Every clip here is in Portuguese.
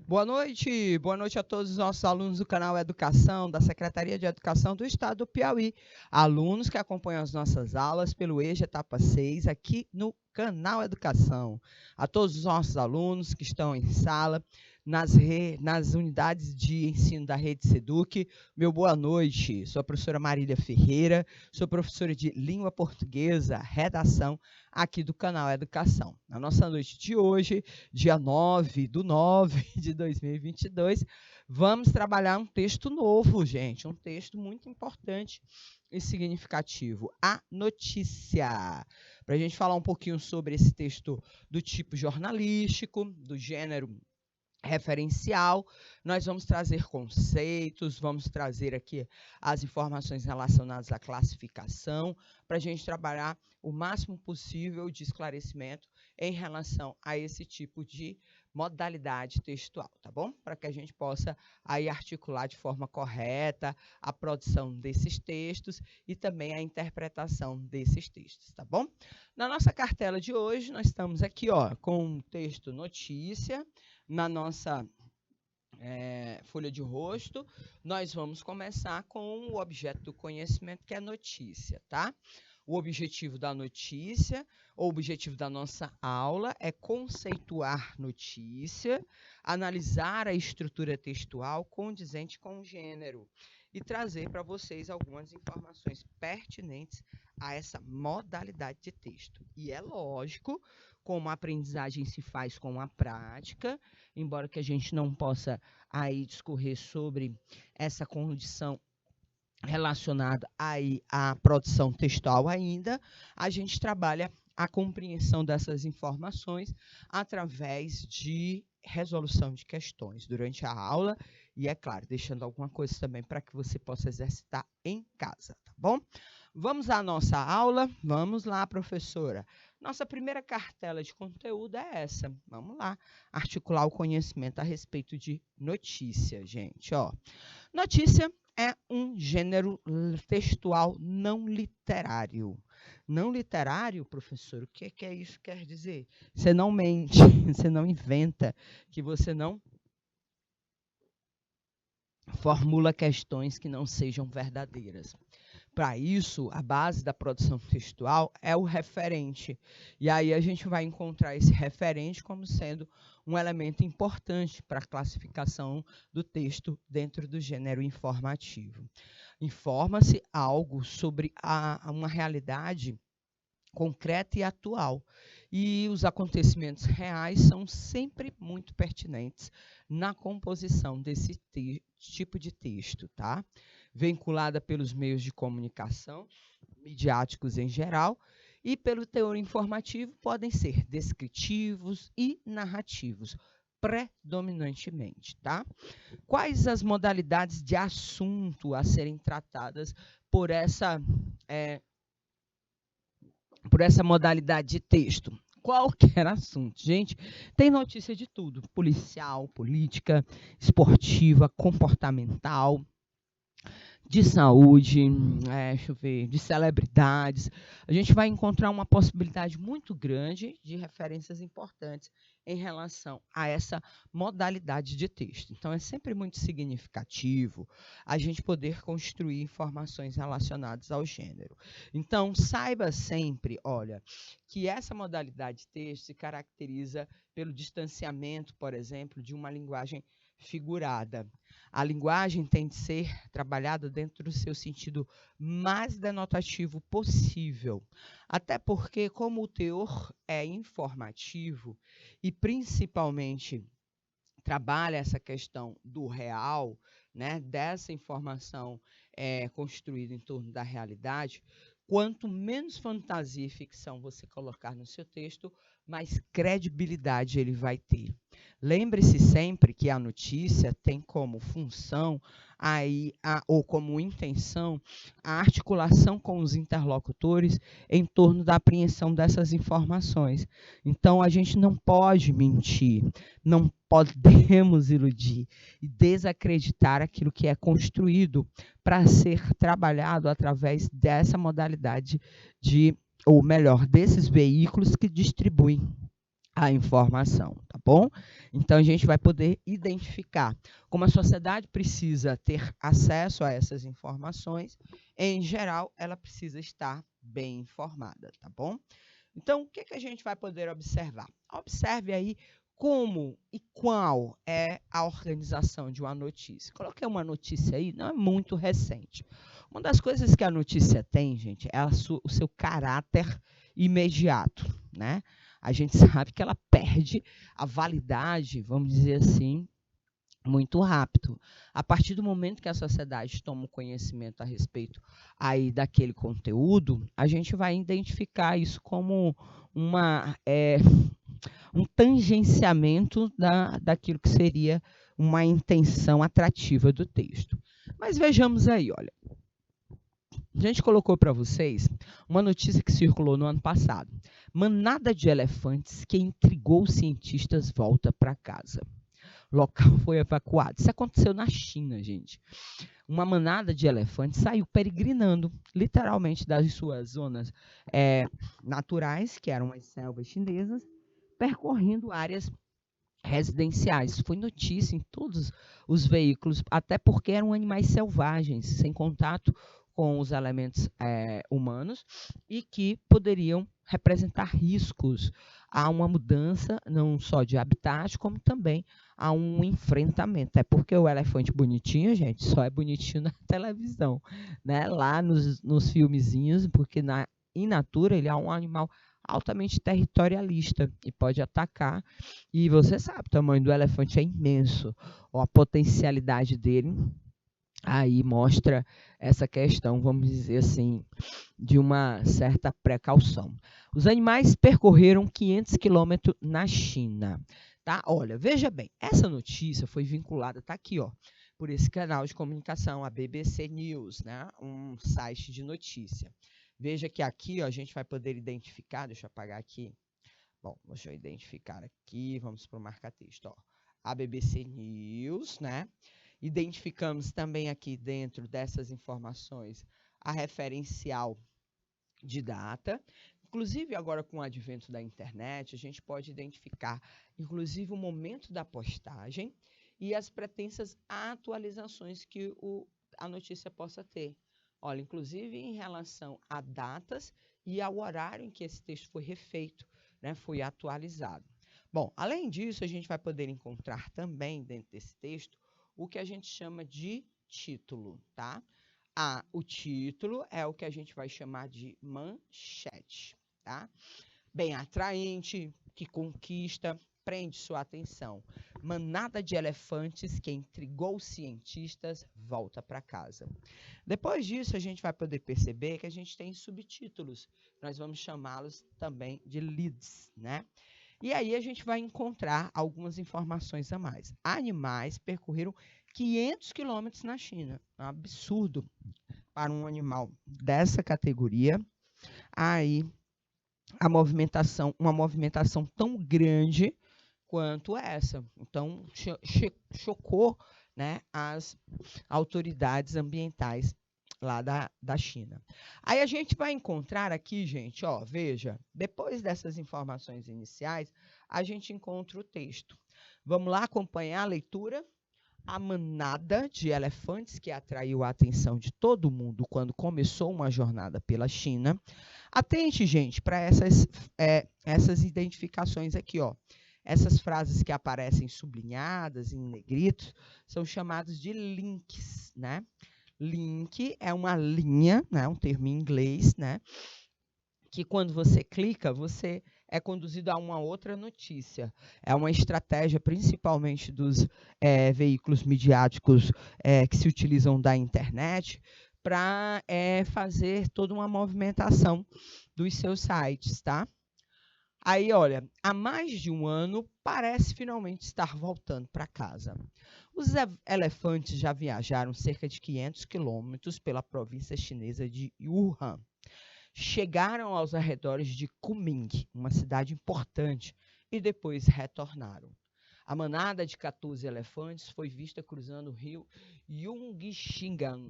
Boa noite a todos os nossos alunos do canal Educação, da Secretaria de Educação do Estado do Piauí. Alunos que acompanham as nossas aulas pelo EJA Etapa 6, aqui no canal Educação. A todos os nossos alunos que estão em sala, nas unidades de ensino da Rede Seduc, meu boa noite. Sou a professora Marília Ferreira, sou professora de Língua Portuguesa, Redação, aqui do canal Educação. Na nossa noite de hoje, dia 9/9 de 2022, vamos trabalhar um texto novo, gente, um texto muito importante e significativo, a notícia. Para a gente falar um pouquinho sobre esse texto do tipo jornalístico, do gênero referencial, nós vamos trazer conceitos, vamos trazer aqui as informações relacionadas à classificação, para a gente trabalhar o máximo possível de esclarecimento em relação a esse tipo de modalidade textual, tá bom? Para que a gente possa aí articular de forma correta a produção desses textos e também a interpretação desses textos, tá bom? Na nossa cartela de hoje, nós estamos aqui, ó, com o texto notícia. Na nossa folha de rosto, nós vamos começar com o objeto do conhecimento, que é a notícia, tá? O objetivo da notícia, o objetivo da nossa aula é conceituar notícia, analisar a estrutura textual condizente com o gênero e trazer para vocês algumas informações pertinentes a essa modalidade de texto. E é lógico, como a aprendizagem se faz com a prática, embora que a gente não possa aí discorrer sobre essa condição relacionada aí à produção textual ainda, a gente trabalha a compreensão dessas informações através de resolução de questões durante a aula e, é claro, deixando alguma coisa também para que você possa exercitar em casa, tá bom? Vamos à nossa aula? Vamos lá, professora. Nossa primeira cartela de conteúdo é essa. Vamos lá, articular o conhecimento a respeito de notícia, gente. Ó. Notícia é um gênero textual não literário. Não literário, professor, o que é isso que quer dizer? Você não mente, você não inventa, que você não formula questões que não sejam verdadeiras. Para isso, a base da produção textual é o referente. E aí a gente vai encontrar esse referente como sendo um elemento importante para a classificação do texto dentro do gênero informativo. Informa-se algo sobre uma realidade concreta e atual. E os acontecimentos reais são sempre muito pertinentes na composição desse tipo de texto, tá? Vinculada pelos meios de comunicação, midiáticos em geral, e pelo teor informativo podem ser descritivos e narrativos, predominantemente, tá? Quais as modalidades de assunto a serem tratadas por essa modalidade de texto? Qualquer assunto, gente, tem notícia de tudo, policial, política, esportiva, comportamental, de saúde, deixa eu ver, de celebridades. A gente vai encontrar uma possibilidade muito grande de referências importantes em relação a essa modalidade de texto. Então, é sempre muito significativo a gente poder construir informações relacionadas ao gênero. Então, saiba sempre, olha, que essa modalidade de texto se caracteriza pelo distanciamento, por exemplo, de uma linguagem figurada. A linguagem tem de ser trabalhada dentro do seu sentido mais denotativo possível. Até porque, como o teor é informativo e principalmente trabalha essa questão do real, né, dessa informação construída em torno da realidade, quanto menos fantasia e ficção você colocar no seu texto, mais credibilidade ele vai ter. Lembre-se sempre que a notícia tem como função ou como intenção a articulação com os interlocutores em torno da apreensão dessas informações. Então, a gente não pode mentir, não podemos iludir e desacreditar aquilo que é construído para ser trabalhado através dessa modalidade ou melhor, desses veículos que distribuem a informação, tá bom? Então, a gente vai poder identificar. Como a sociedade precisa ter acesso a essas informações, em geral, ela precisa estar bem informada, tá bom? Então, o que, que a gente vai poder observar? Observe aí como e qual é a organização de uma notícia. Coloquei uma notícia aí, não é muito recente. Uma das coisas que a notícia tem, gente, é o seu caráter imediato, né? A gente sabe que ela perde a validade, vamos dizer assim, muito rápido. A partir do momento que a sociedade toma conhecimento a respeito aí daquele conteúdo, a gente vai identificar isso como um tangenciamento daquilo que seria uma intenção atrativa do texto. Mas vejamos aí, olha. A gente colocou para vocês uma notícia que circulou no ano passado. Manada de elefantes que intrigou cientistas volta para casa. O local foi evacuado. Isso aconteceu na China, gente. Uma manada de elefantes saiu peregrinando, literalmente, das suas zonas naturais, que eram as selvas chinesas, percorrendo áreas residenciais. Foi notícia em todos os veículos, até porque eram animais selvagens, sem contato com os elementos humanos e que poderiam representar riscos a uma mudança não só de habitat, como também a um enfrentamento. É porque o elefante bonitinho, gente, só é bonitinho na televisão, né? Lá nos filmezinhos, porque in natura ele é um animal altamente territorialista e pode atacar. E você sabe, o tamanho do elefante é imenso, ou a potencialidade dele aí mostra essa questão, vamos dizer assim, de uma certa precaução. Os animais percorreram 500 quilômetros na China. Tá? Olha, veja bem, essa notícia foi vinculada, está aqui, ó, por esse canal de comunicação, a BBC News, né? Um site de notícia. Veja que aqui ó, a gente vai poder identificar, deixa eu apagar aqui. Bom, deixa eu identificar aqui, vamos para o marca-texto. A BBC News, né? Identificamos também aqui dentro dessas informações a referencial de data. Inclusive, agora com o advento da internet, a gente pode identificar, inclusive, o momento da postagem e as pretensas atualizações que a notícia possa ter. Olha, inclusive em relação a datas e ao horário em que esse texto foi refeito, né, foi atualizado. Bom, além disso, a gente vai poder encontrar também dentro desse texto o que a gente chama de título, tá? O título é o que a gente vai chamar de manchete, tá? Bem atraente, que conquista, prende sua atenção. Manada de elefantes que intrigou cientistas volta para casa. Depois disso, a gente vai poder perceber que a gente tem subtítulos. Nós vamos chamá-los também de leads, né? E aí a gente vai encontrar algumas informações a mais. Animais percorreram 500 quilômetros na China. É um absurdo para um animal dessa categoria. Aí uma movimentação tão grande quanto essa. Então, chocou, né, as autoridades ambientais lá da China. Aí a gente vai encontrar aqui, gente, ó, veja, depois dessas informações iniciais, a gente encontra o texto. Vamos lá acompanhar a leitura? A manada de elefantes que atraiu a atenção de todo mundo quando começou uma jornada pela China. Atente, gente, para essas identificações aqui, ó. Essas frases que aparecem sublinhadas em negrito são chamadas de links, né? Link é uma linha, né, um termo em inglês, né, que quando você clica, você é conduzido a uma outra notícia. É uma estratégia, principalmente dos veículos midiáticos que se utilizam da internet, para fazer toda uma movimentação dos seus sites, tá? Aí, olha, há mais de um ano, parece finalmente estar voltando para casa. Os elefantes já viajaram cerca de 500 quilômetros pela província chinesa de Wuhan. Chegaram aos arredores de Kunming, uma cidade importante, e depois retornaram. A manada de 14 elefantes foi vista cruzando o rio Yongxingan,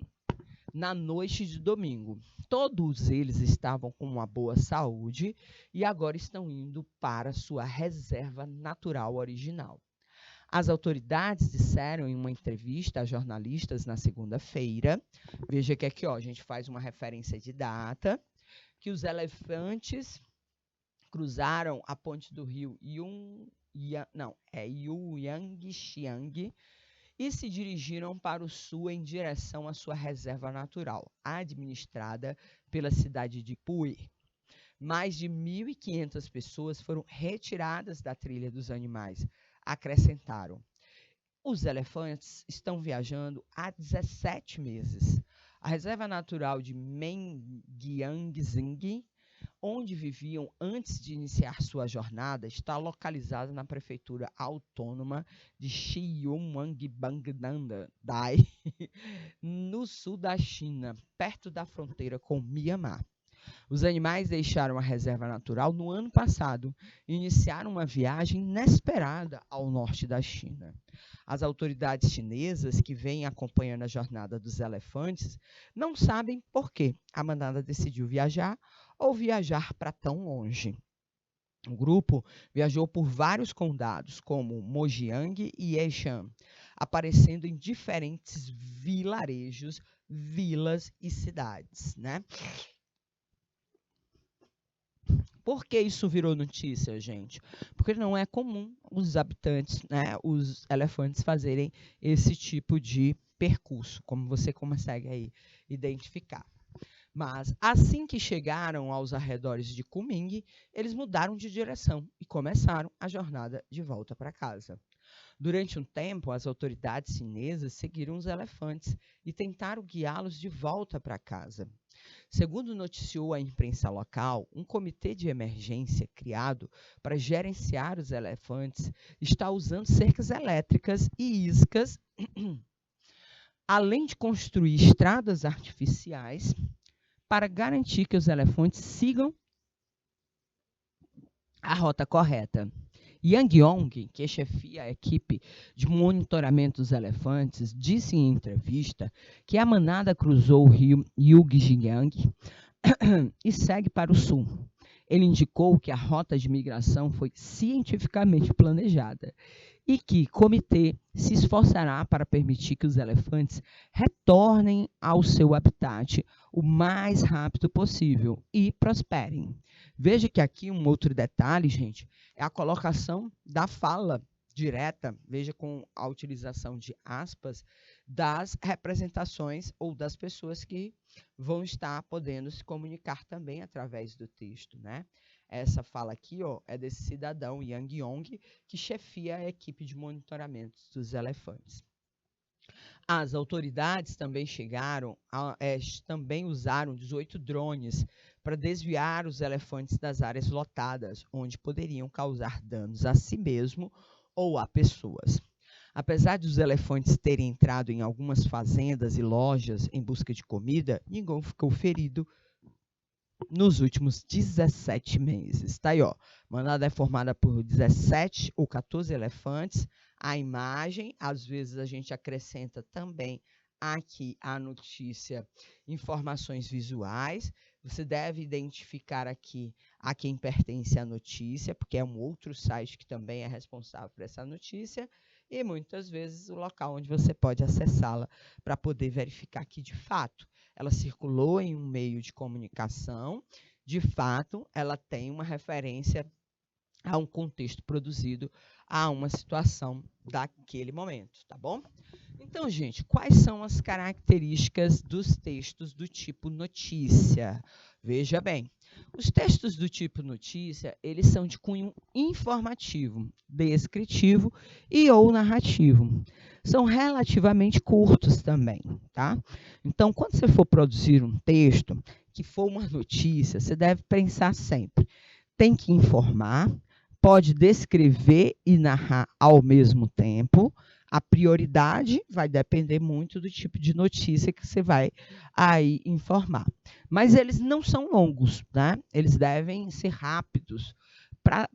na noite de domingo. Todos eles estavam com uma boa saúde e agora estão indo para sua reserva natural original. As autoridades disseram em uma entrevista a jornalistas na segunda-feira, veja que aqui a gente faz uma referência de data, que os elefantes cruzaram a ponte do rio Yangxiang e se dirigiram para o sul em direção à sua reserva natural, administrada pela cidade de Puyi. Mais de 1.500 pessoas foram retiradas da trilha dos animais, acrescentaram. Os elefantes estão viajando há 17 meses. A reserva natural de Mengyangxing, onde viviam antes de iniciar sua jornada, está localizada na prefeitura autônoma de Xiyuangbangdai, no sul da China, perto da fronteira com Mianmar. Os animais deixaram a reserva natural no ano passado e iniciaram uma viagem inesperada ao norte da China. As autoridades chinesas, que vêm acompanhando a jornada dos elefantes, não sabem por que a manada decidiu viajar ou viajar para tão longe. O grupo viajou por vários condados, como Mojiang e Yeshan, aparecendo em diferentes vilarejos, vilas e cidades, né? Por que isso virou notícia, gente? Porque não é comum os habitantes, né, os elefantes fazerem esse tipo de percurso, como você consegue aí identificar. Mas assim que chegaram aos arredores de Kunming, eles mudaram de direção e começaram a jornada de volta para casa. Durante um tempo, as autoridades chinesas seguiram os elefantes e tentaram guiá-los de volta para casa. Segundo noticiou a imprensa local, um comitê de emergência criado para gerenciar os elefantes está usando cercas elétricas e iscas, além de construir estradas artificiais, para garantir que os elefantes sigam a rota correta. Yang Yong, que chefia a equipe de monitoramento dos elefantes, disse em entrevista que a manada cruzou o rio Yangxiang e segue para o sul. Ele indicou que a rota de migração foi cientificamente planejada e que o comitê se esforçará para permitir que os elefantes retornem ao seu habitat o mais rápido possível e prosperem. Veja que aqui um outro detalhe, gente, é a colocação da fala direta, veja com a utilização de aspas, das representações ou das pessoas que vão estar podendo se comunicar também através do texto, né? Essa fala aqui, é desse cidadão Yang Yong, que chefia a equipe de monitoramento dos elefantes. As autoridades também também usaram 18 drones para desviar os elefantes das áreas lotadas, onde poderiam causar danos a si mesmo ou a pessoas. Apesar de os elefantes terem entrado em algumas fazendas e lojas em busca de comida, ninguém ficou ferido nos últimos 17 meses. Tá aí, ó. A manada é formada por 17 ou 14 elefantes. A imagem, às vezes a gente acrescenta também aqui a notícia, informações visuais. Você deve identificar aqui a quem pertence a notícia, porque é um outro site que também é responsável por essa notícia, e muitas vezes o local onde você pode acessá-la para poder verificar que, de fato, ela circulou em um meio de comunicação, de fato, ela tem uma referência a um contexto produzido a uma situação daquele momento, tá bom? Então, gente, quais são as características dos textos do tipo notícia? Veja bem, os textos do tipo notícia, eles são de cunho informativo, descritivo e ou narrativo. São relativamente curtos também, tá? Então, quando você for produzir um texto que for uma notícia, você deve pensar sempre, tem que informar, pode descrever e narrar ao mesmo tempo. A prioridade vai depender muito do tipo de notícia que você vai aí informar. Mas eles não são longos, né? Eles devem ser rápidos,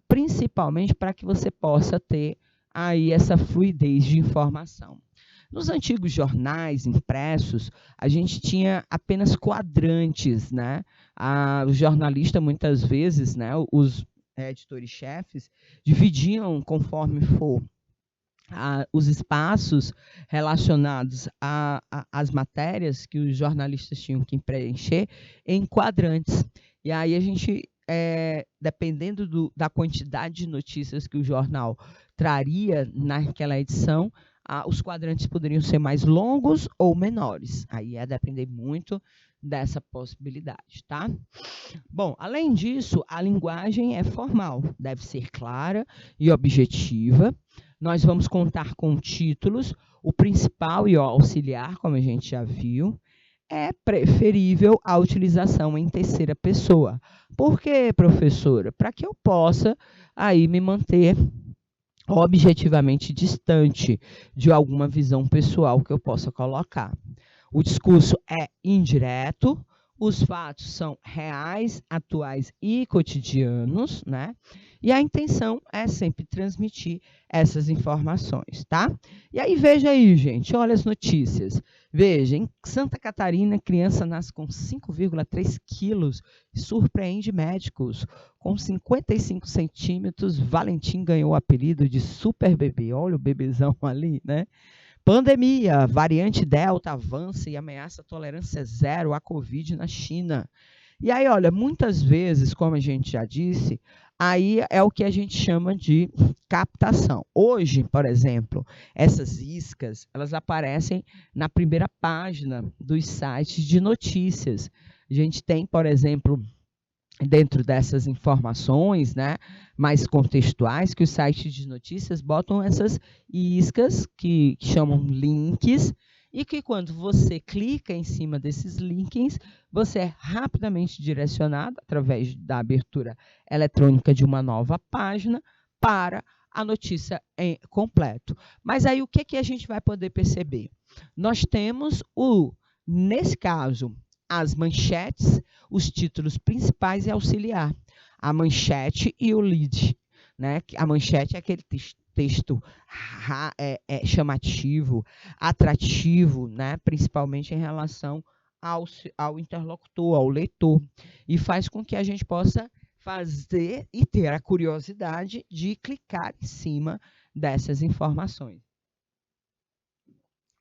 principalmente para que você possa ter aí essa fluidez de informação. Nos antigos jornais impressos, a gente tinha apenas quadrantes, né? O jornalista, muitas vezes, né, os editores-chefes, dividiam conforme for os espaços relacionados às matérias que os jornalistas tinham que preencher em quadrantes. E aí a gente, dependendo da quantidade de notícias que o jornal traria naquela edição, os quadrantes poderiam ser mais longos ou menores. Aí ia depender muito dessa possibilidade, tá? Bom, além disso, a linguagem é formal, deve ser clara e objetiva. Nós vamos contar com títulos, o principal e o auxiliar, como a gente já viu. É preferível a utilização em terceira pessoa. Por quê, professora? Para que eu possa aí me manter objetivamente distante de alguma visão pessoal que eu possa colocar. O discurso é indireto, os fatos são reais, atuais e cotidianos, né? E a intenção é sempre transmitir essas informações, tá? E aí, veja aí, gente, olha as notícias. Veja, em Santa Catarina, criança nasce com 5,3 quilos e surpreende médicos. Com 55 centímetros, Valentim ganhou o apelido de super bebê. Olha o bebezão ali, né? Pandemia, variante Delta avança e ameaça tolerância zero à Covid na China. E aí, olha, muitas vezes, como a gente já disse, aí é o que a gente chama de captação. Hoje, por exemplo, essas iscas, elas aparecem na primeira página dos sites de notícias. A gente tem, por exemplo, dentro dessas informações, né, mais contextuais, que os sites de notícias botam essas iscas que chamam links, e que quando você clica em cima desses links, você é rapidamente direcionado, através da abertura eletrônica de uma nova página, para a notícia em completo. Mas aí o que a gente vai poder perceber? Nós temos, nesse caso, as manchetes, os títulos principais e auxiliar. A manchete e o lead. Né? A manchete é aquele texto chamativo, atrativo, né? Principalmente em relação ao interlocutor, ao leitor, e faz com que a gente possa fazer e ter a curiosidade de clicar em cima dessas informações.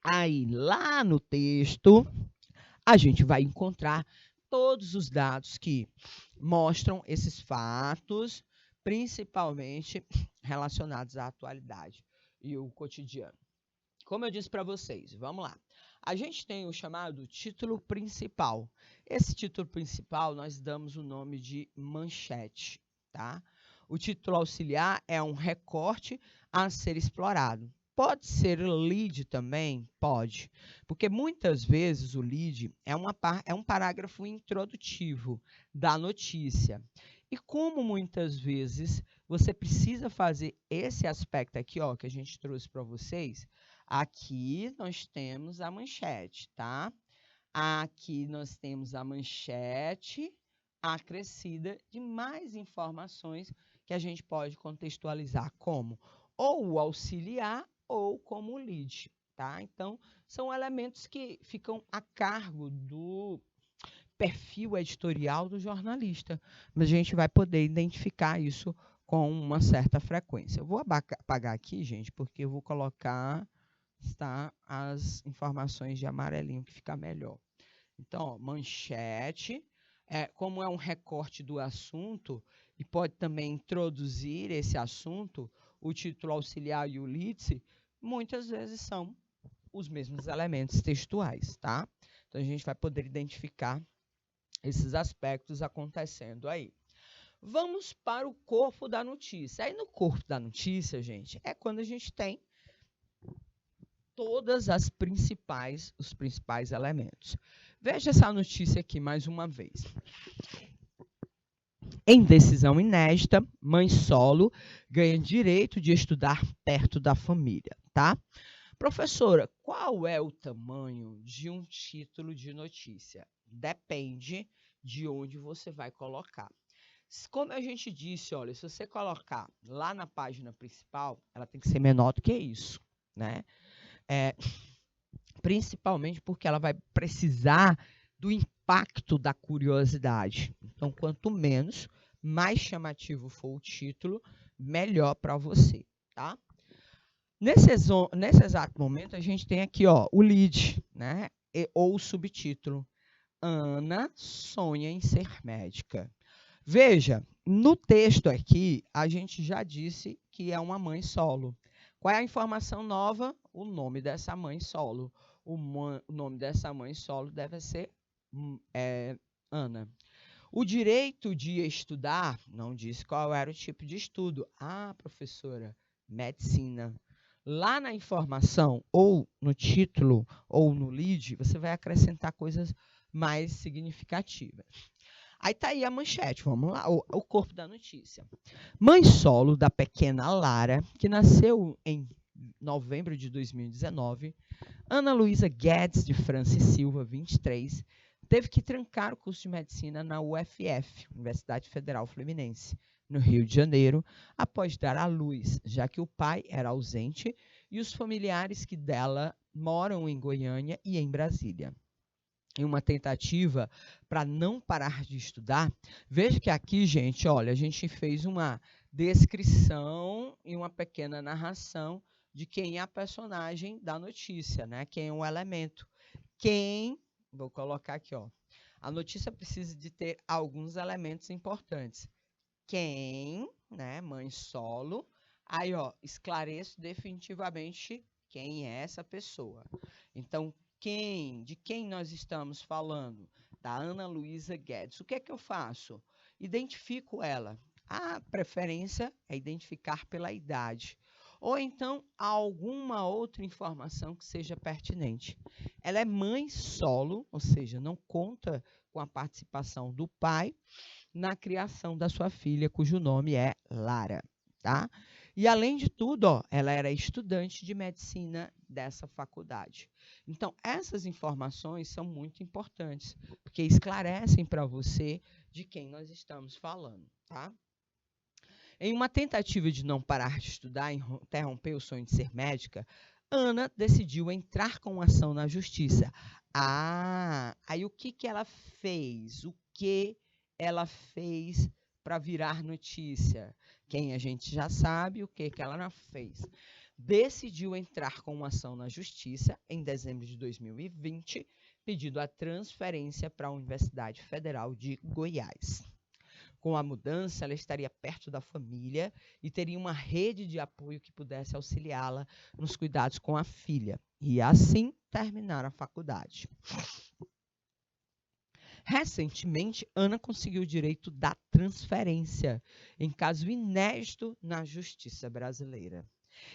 Aí, lá no texto, a gente vai encontrar todos os dados que mostram esses fatos, principalmente relacionados à atualidade e o cotidiano. Como eu disse para vocês, vamos lá. A gente tem o chamado título principal. Esse título principal nós damos o nome de manchete, tá? O título auxiliar é um recorte a ser explorado. Pode ser lead também? Pode, porque muitas vezes o lead é um parágrafo introdutivo da notícia. E como muitas vezes você precisa fazer esse aspecto aqui, ó, que a gente trouxe para vocês, aqui nós temos a manchete, tá? Aqui nós temos a manchete acrescida de mais informações que a gente pode contextualizar como ou o auxiliar ou como lead, tá? Então, são elementos que ficam a cargo do perfil editorial do jornalista, mas a gente vai poder identificar isso com uma certa frequência. Eu vou apagar aqui, gente, porque eu vou colocar as informações de amarelinho, que fica melhor. Então, ó, manchete, como é um recorte do assunto, e pode também introduzir esse assunto, o título auxiliar e o lead, muitas vezes são os mesmos elementos textuais, tá? Então, a gente vai poder identificar esses aspectos acontecendo aí. Vamos para o corpo da notícia. Aí, no corpo da notícia, gente, é quando a gente tem todas os principais elementos. Veja essa notícia aqui mais uma vez. Em decisão inédita, mãe solo ganha direito de estudar perto da família, tá? Professora, qual é o tamanho de um título de notícia? Depende de onde você vai colocar. Como a gente disse, olha, se você colocar lá na página principal, ela tem que ser menor do que isso, né? principalmente porque ela vai precisar do impacto da curiosidade. Então, quanto menos, mais chamativo for o título, melhor para você, tá? Nesse exato momento, a gente tem aqui, ó, o lead, né? Ou o subtítulo. Ana sonha em ser médica. Veja, no texto aqui, a gente já disse que é uma mãe solo. Qual é a informação nova? O nome dessa mãe solo. O nome dessa mãe solo deve ser Ana. O direito de estudar, não disse qual era o tipo de estudo. Ah, professora, medicina. Lá na informação, ou no título, ou no lead, você vai acrescentar coisas mais significativas. Aí tá aí a manchete, vamos lá, o corpo da notícia. Mãe solo da pequena Lara, que nasceu em novembro de 2019, Ana Luísa Guedes de Francis Silva, 23, teve que trancar o curso de medicina na UFF, Universidade Federal Fluminense, no Rio de Janeiro, após dar à luz, já que o pai era ausente e os familiares que dela moram em Goiânia e em Brasília. Em uma tentativa para não parar de estudar, veja que aqui, gente, olha, a gente fez uma descrição e uma pequena narração de quem é a personagem da notícia, né? Quem é o elemento. Vou colocar aqui, ó. A notícia precisa de ter alguns elementos importantes. Quem, né, mãe solo. Aí, ó, esclareço definitivamente quem é essa pessoa. Então, de quem nós estamos falando? Da Ana Luísa Guedes. O que é que eu faço? Identifico ela. A preferência é identificar pela idade. Ou então, alguma outra informação que seja pertinente. Ela é mãe solo, ou seja, não conta com a participação do pai na criação da sua filha, cujo nome é Lara, tá? E, além de tudo, ó, ela era estudante de medicina dessa faculdade. Então, essas informações são muito importantes, porque esclarecem para você de quem nós estamos falando, tá? Em uma tentativa de não parar de estudar e interromper o sonho de ser médica, Ana decidiu entrar com ação na justiça. Aí o que ela fez? O que ela fez para virar notícia? Quem a gente já sabe, o que ela não fez? Decidiu entrar com uma ação na justiça em dezembro de 2020, pedindo a transferência para a Universidade Federal de Goiás. Com a mudança, ela estaria perto da família e teria uma rede de apoio que pudesse auxiliá-la nos cuidados com a filha. E assim terminar a faculdade. Recentemente, Ana conseguiu o direito da transferência, em caso inédito na justiça brasileira.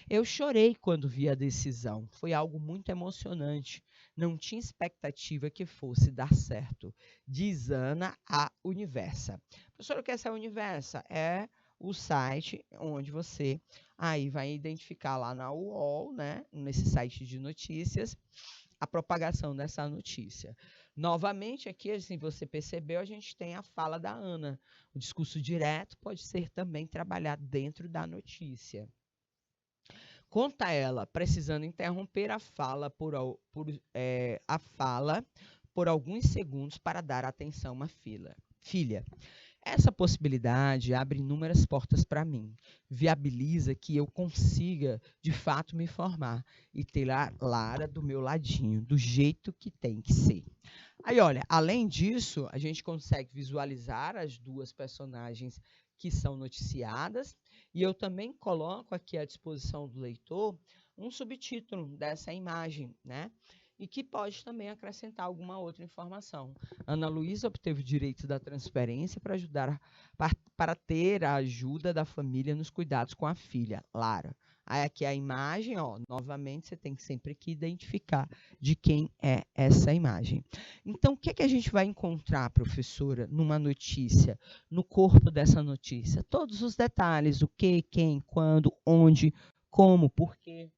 Eu chorei quando vi a decisão. Foi algo muito emocionante. Não tinha expectativa que fosse dar certo. Diz Ana à Universa. Professora, o que é essa Universa? É o site onde você aí vai identificar lá na UOL, né, nesse site de notícias, a propagação dessa notícia. Novamente, aqui, assim, você percebeu, a gente tem a fala da Ana. O discurso direto pode ser também trabalhado dentro da notícia. Conta ela, precisando interromper a fala por alguns segundos para dar atenção a uma filha. Essa possibilidade abre inúmeras portas para mim, viabiliza que eu consiga, de fato, me formar e ter a Lara do meu ladinho, do jeito que tem que ser. Aí, olha, além disso, a gente consegue visualizar as duas personagens que são noticiadas, e eu também coloco aqui à disposição do leitor um subtítulo dessa imagem, né? E que pode também acrescentar alguma outra informação. Ana Luísa obteve o direito da transferência para ter a ajuda da família nos cuidados com a filha, Lara. Aí aqui a imagem, ó, novamente você tem que sempre que identificar de quem é essa imagem. Então, o que é que a gente vai encontrar, professora, numa notícia, no corpo dessa notícia? Todos os detalhes, o que, quem, quando, onde, como, por quê.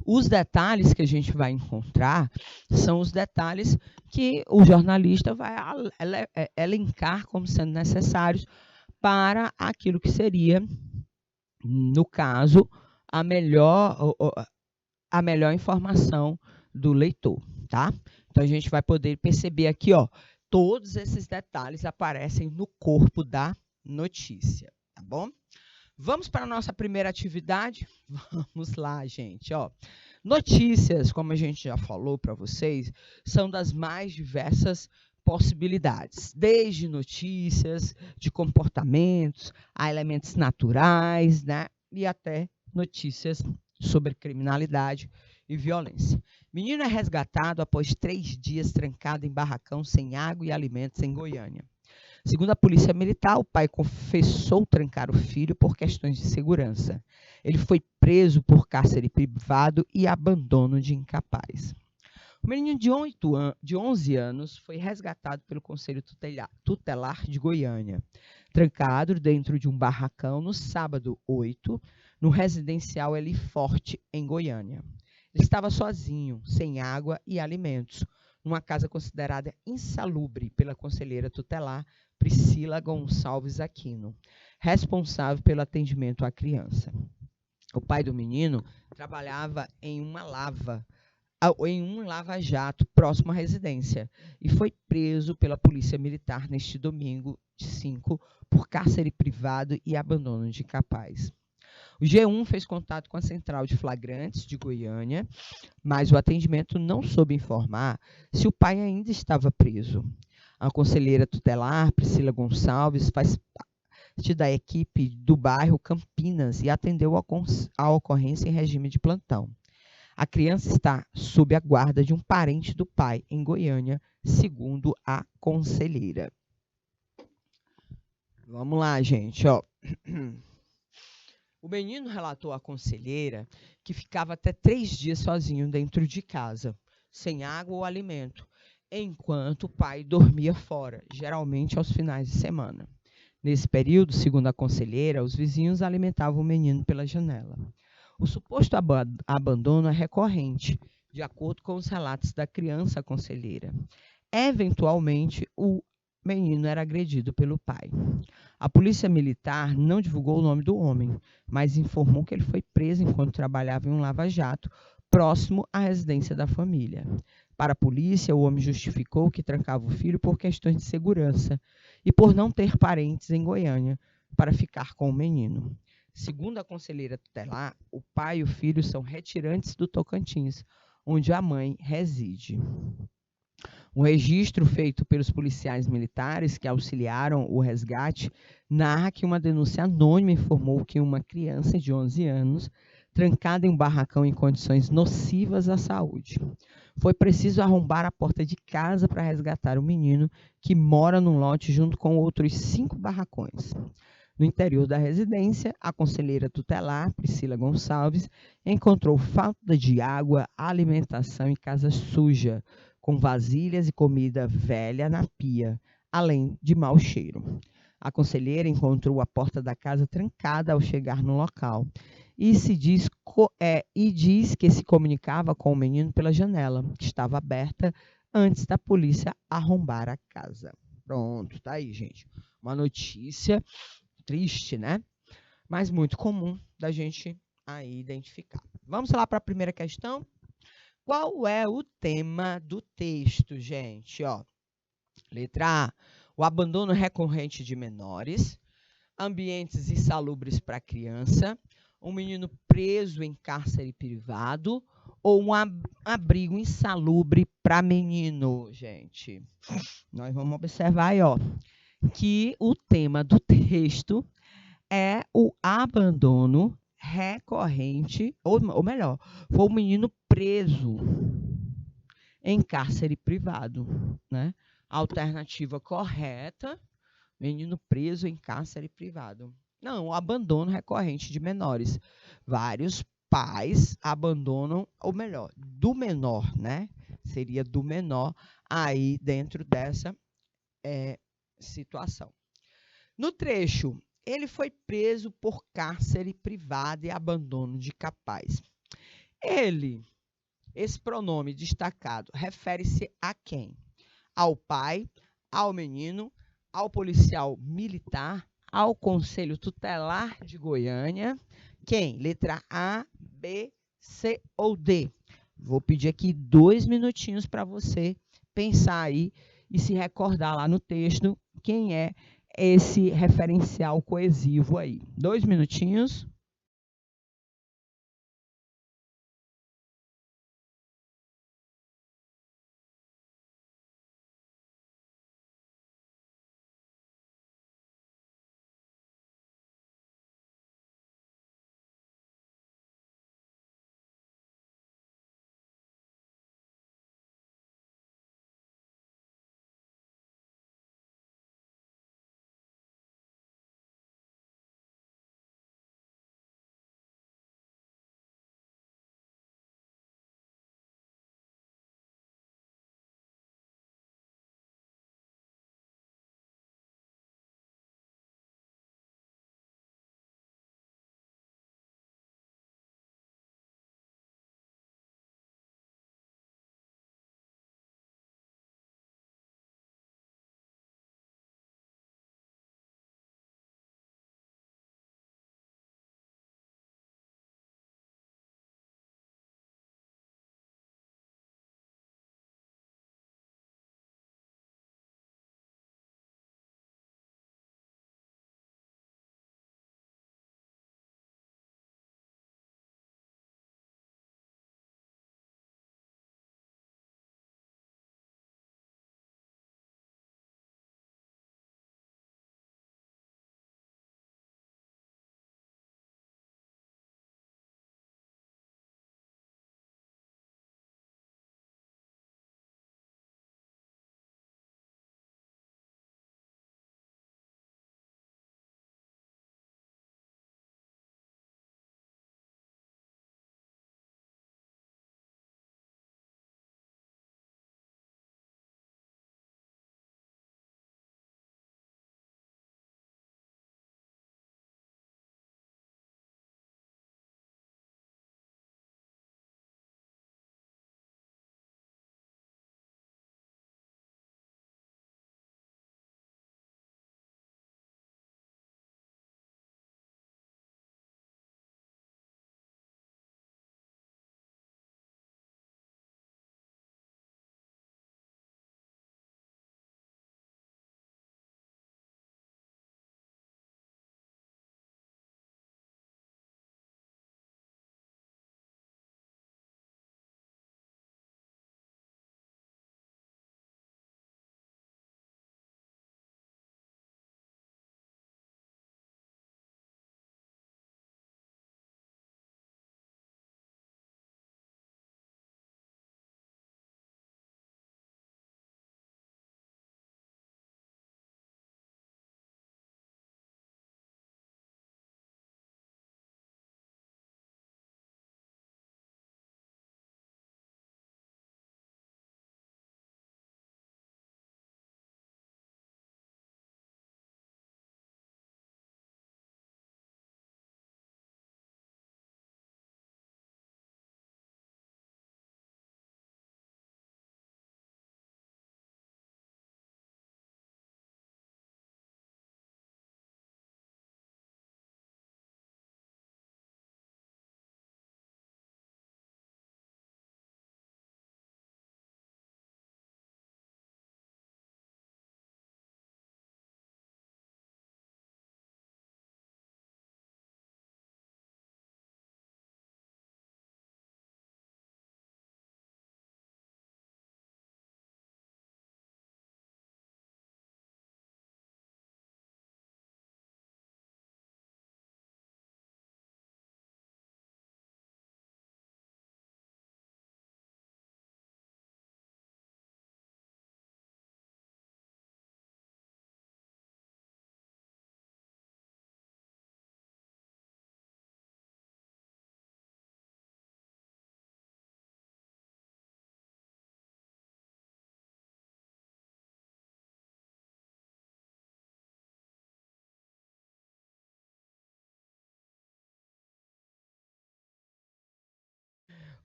Os detalhes que a gente vai encontrar são os detalhes que o jornalista vai elencar como sendo necessários para aquilo que seria no caso, a melhor informação do leitor, tá? Então a gente vai poder perceber aqui, ó, todos esses detalhes aparecem no corpo da notícia, tá bom? Vamos para a nossa primeira atividade? Vamos lá, gente, ó. Notícias, como a gente já falou para vocês, são das mais diversas possibilidades, desde notícias de comportamentos, a elementos naturais, né? E até notícias sobre criminalidade e violência. Menino é resgatado após 3 dias trancado em barracão sem água e alimentos em Goiânia. Segundo a polícia militar, o pai confessou trancar o filho por questões de segurança. Ele foi preso por cárcere privado e abandono de incapaz. O menino de 11 anos foi resgatado pelo Conselho Tutelar de Goiânia, trancado dentro de um barracão no sábado 8, no residencial Eli Forte, em Goiânia. Ele estava sozinho, sem água e alimentos, numa casa considerada insalubre pela conselheira tutelar Priscila Gonçalves Aquino, responsável pelo atendimento à criança. O pai do menino trabalhava em um lava-jato próximo à residência e foi preso pela polícia militar neste domingo 5 por cárcere privado e abandono de incapaz. O G1 fez contato com a Central de Flagrantes de Goiânia, mas o atendimento não soube informar se o pai ainda estava preso. A conselheira tutelar, Priscila Gonçalves, faz parte da equipe do bairro Campinas e atendeu a ocorrência em regime de plantão. A criança está sob a guarda de um parente do pai em Goiânia, segundo a conselheira. Vamos lá, gente, ó. O menino relatou à conselheira que ficava até 3 dias sozinho dentro de casa, sem água ou alimento, enquanto o pai dormia fora, geralmente aos finais de semana. Nesse período, segundo a conselheira, os vizinhos alimentavam o menino pela janela. O suposto abandono é recorrente, de acordo com os relatos da criança conselheira. Eventualmente, o menino era agredido pelo pai. A polícia militar não divulgou o nome do homem, mas informou que ele foi preso enquanto trabalhava em um lava-jato próximo à residência da família. Para a polícia, o homem justificou que trancava o filho por questões de segurança e por não ter parentes em Goiânia para ficar com o menino. Segundo a conselheira tutelar, o pai e o filho são retirantes do Tocantins, onde a mãe reside. Um registro feito pelos policiais militares que auxiliaram o resgate narra que uma denúncia anônima informou que uma criança de 11 anos, trancada em um barracão em condições nocivas à saúde. Foi preciso arrombar a porta de casa para resgatar o menino, que mora num lote junto com outros 5 barracões. No interior da residência, a conselheira tutelar, Priscila Gonçalves, encontrou falta de água, alimentação e casa suja, com vasilhas e comida velha na pia, além de mau cheiro. A conselheira encontrou a porta da casa trancada ao chegar no local e diz que se comunicava com o menino pela janela, que estava aberta antes da polícia arrombar a casa. Pronto, tá aí, gente. Uma notícia triste, né? Mas muito comum da gente aí identificar. Vamos lá para a primeira questão? Qual é o tema do texto, gente? Ó, letra A, o abandono recorrente de menores, ambientes insalubres para criança, um menino preso em cárcere privado ou um abrigo insalubre para menino, gente. Nós vamos observar aí, ó, que o tema do texto é o abandono recorrente, ou melhor, foi o menino preso em cárcere privado, né? Alternativa correta, menino preso em cárcere privado. Não, o abandono recorrente de menores. Vários pais abandonam, ou melhor, do menor, né? Seria do menor aí dentro dessa situação. No trecho, ele foi preso por cárcere privado e abandono de incapaz. Esse pronome destacado, refere-se a quem? Ao pai, ao menino, ao policial militar, ao Conselho Tutelar de Goiânia. Quem? Letra A, B, C ou D? Vou pedir aqui 2 minutinhos para você pensar aí e se recordar lá no texto quem é esse referencial coesivo aí. 2 minutinhos.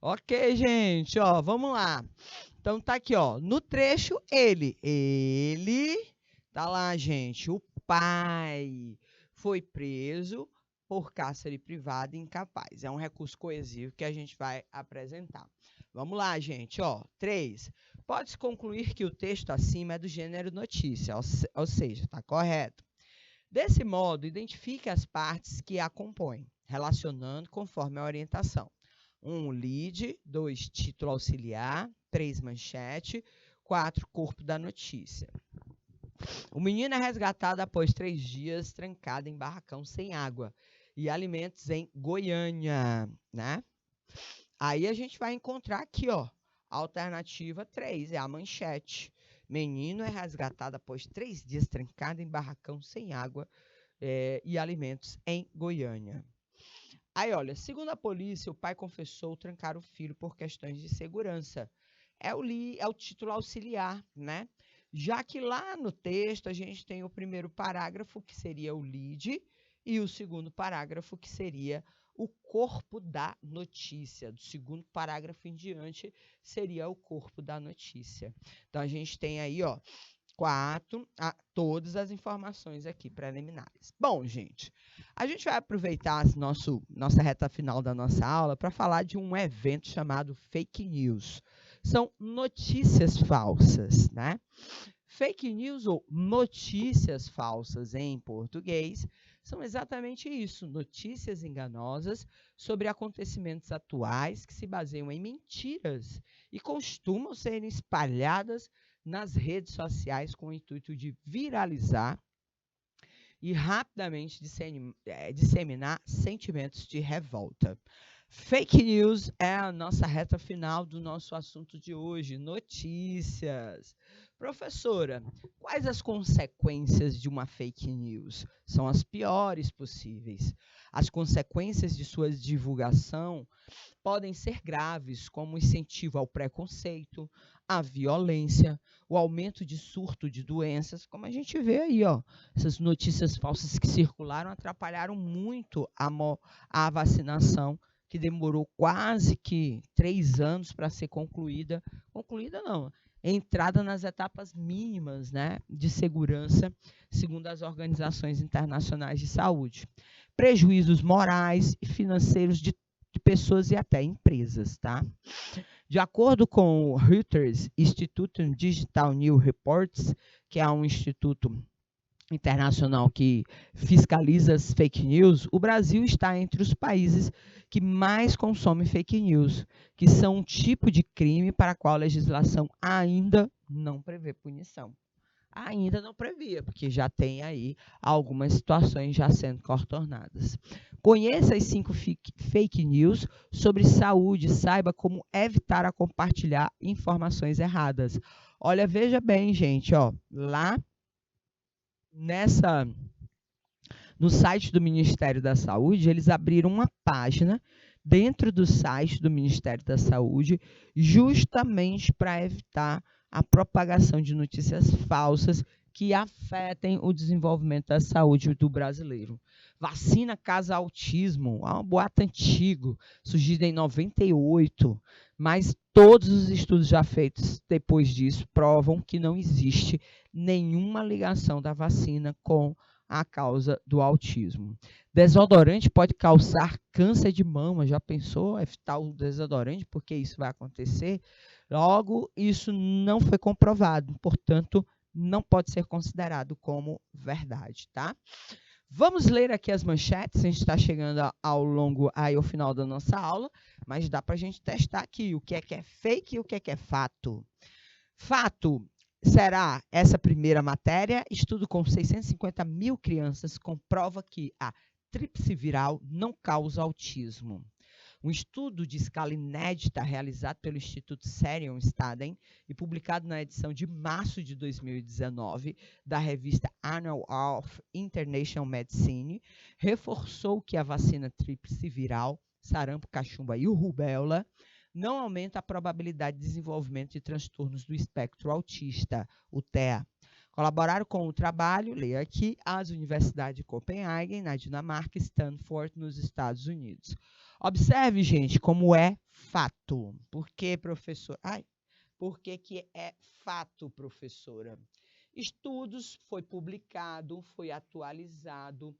Ok, gente, ó, vamos lá. Então tá aqui, ó, no trecho ele tá lá, gente, o pai. foi preso por cárcere privado incapaz. É um recurso coesivo que a gente vai apresentar. Vamos lá, gente. 3. Pode-se concluir que o texto acima é do gênero notícia, ou seja, está correto. Desse modo, identifique as partes que a compõem, relacionando conforme a orientação. 1, lead. 2, título auxiliar. 3, manchete. 4, corpo da notícia. O menino é resgatado após 3 dias trancado em barracão sem água e alimentos em Goiânia, né? Aí a gente vai encontrar aqui, a alternativa 3, é a manchete. Menino é resgatado após 3 dias trancado em barracão sem água e alimentos em Goiânia. Aí, olha, segundo a polícia, o pai confessou trancar o filho por questões de segurança. É o título auxiliar, né? Já que lá no texto a gente tem o primeiro parágrafo, que seria o lead, e o segundo parágrafo, que seria o corpo da notícia. Do segundo parágrafo em diante, seria o corpo da notícia. Então, a gente tem aí, todas as informações aqui preliminares. Bom, gente, a gente vai aproveitar nossa reta final da nossa aula para falar de um evento chamado fake news. São notícias falsas, né? Fake news ou notícias falsas em português são exatamente isso, notícias enganosas sobre acontecimentos atuais que se baseiam em mentiras e costumam ser espalhadas nas redes sociais com o intuito de viralizar e rapidamente disseminar sentimentos de revolta. Fake news é a nossa reta final do nosso assunto de hoje, notícias. Professora, quais as consequências de uma fake news? São as piores possíveis. As consequências de sua divulgação podem ser graves, como o incentivo ao preconceito, à violência, o aumento de surto de doenças, como a gente vê aí, essas notícias falsas que circularam atrapalharam muito a vacinação, que demorou quase que 3 anos para ser concluída. Concluída não, entrada nas etapas mínimas, né, de segurança, segundo as organizações internacionais de saúde. Prejuízos morais e financeiros de pessoas e até empresas, tá? De acordo com o Reuters Institute Digital News Reports, que é um instituto internacional que fiscaliza as fake news, o Brasil está entre os países que mais consomem fake news, que são um tipo de crime para qual a legislação ainda não prevê punição. Ainda não previa, porque já tem aí algumas situações já sendo contornadas. Conheça as 5 fake news sobre saúde, saiba como evitar a compartilhar informações erradas. Olha, veja bem, gente, lá no site do Ministério da Saúde, eles abriram uma página dentro do site do Ministério da Saúde, justamente para evitar a propagação de notícias falsas que afetem o desenvolvimento da saúde do brasileiro. Vacina causa autismo, é um boato antigo, surgido em 98, mas todos os estudos já feitos depois disso provam que não existe nenhuma ligação da vacina com a causa do autismo. Desodorante pode causar câncer de mama. Já pensou evitar o desodorante? Porque isso vai acontecer. Logo, isso não foi comprovado. Portanto, não pode ser considerado como verdade, tá? Vamos ler aqui as manchetes. A gente está chegando ao final da nossa aula, mas dá para a gente testar aqui o que é fake e o que é fato. Fato. Será essa primeira matéria, estudo com 650 mil crianças comprova que a tríplice viral não causa autismo. Um estudo de escala inédita realizado pelo Instituto Serion Staden e publicado na edição de março de 2019 da revista Annals of International Medicine reforçou que a vacina tríplice viral, sarampo, cachumba e rubéola não aumenta a probabilidade de desenvolvimento de transtornos do espectro autista, o TEA. Colaboraram com o trabalho, leia aqui, as universidades de Copenhague, na Dinamarca, e Stanford, nos Estados Unidos. Observe, gente, como é fato. Por que, professor? Por que é fato, professora? Estudos, foi publicado, foi atualizado,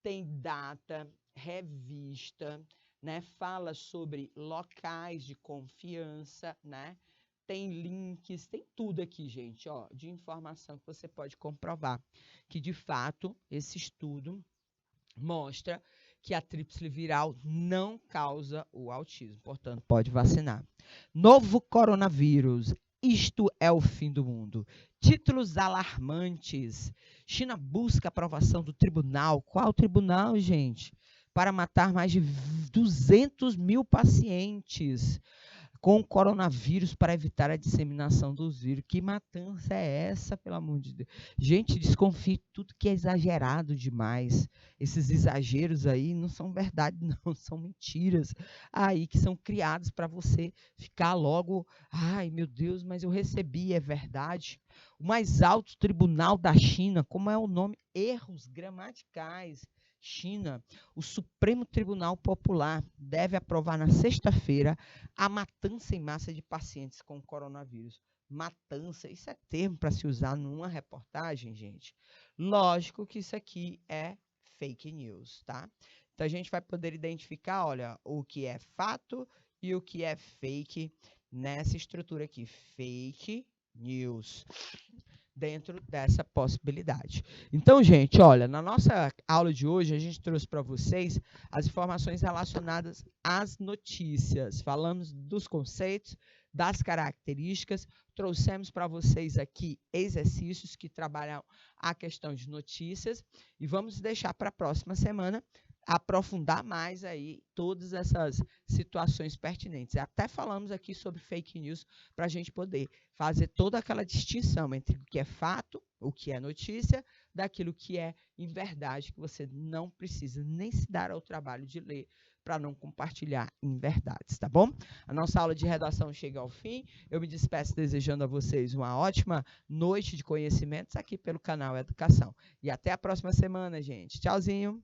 tem data, revista, né? Fala sobre locais de confiança, né? Tem links, tem tudo aqui, gente, ó, de informação que você pode comprovar que, de fato, esse estudo mostra que a tríplice viral não causa o autismo, portanto, pode vacinar. Novo coronavírus, isto é o fim do mundo. Títulos alarmantes. China busca aprovação do tribunal. Qual tribunal, gente? Para matar mais de 200 mil pacientes com o coronavírus para evitar a disseminação dos vírus. Que matança é essa, pelo amor de Deus? Gente, desconfie de tudo que é exagerado demais. Esses exageros aí não são verdade, não, são mentiras aí que são criadas para você ficar logo, ai meu Deus, mas eu recebi, é verdade. O mais alto tribunal da China, como é o nome? Erros gramaticais. China, o Supremo Tribunal Popular deve aprovar na sexta-feira a matança em massa de pacientes com coronavírus. Matança, isso é termo para se usar numa reportagem, gente? Lógico que isso aqui é fake news, tá? Então, a gente vai poder identificar, olha, o que é fato e o que é fake nessa estrutura aqui. Fake news. Dentro dessa possibilidade. Então, gente, olha, na nossa aula de hoje, a gente trouxe para vocês as informações relacionadas às notícias. Falamos dos conceitos, das características, trouxemos para vocês aqui exercícios que trabalham a questão de notícias e vamos deixar para a próxima semana aprofundar mais aí todas essas situações pertinentes. Até falamos aqui sobre fake news para a gente poder fazer toda aquela distinção entre o que é fato, o que é notícia, daquilo que é em verdade, que você não precisa nem se dar ao trabalho de ler para não compartilhar em verdades, tá bom? A nossa aula de redação chega ao fim. Eu me despeço desejando a vocês uma ótima noite de conhecimentos aqui pelo canal Educação. E até a próxima semana, gente. Tchauzinho!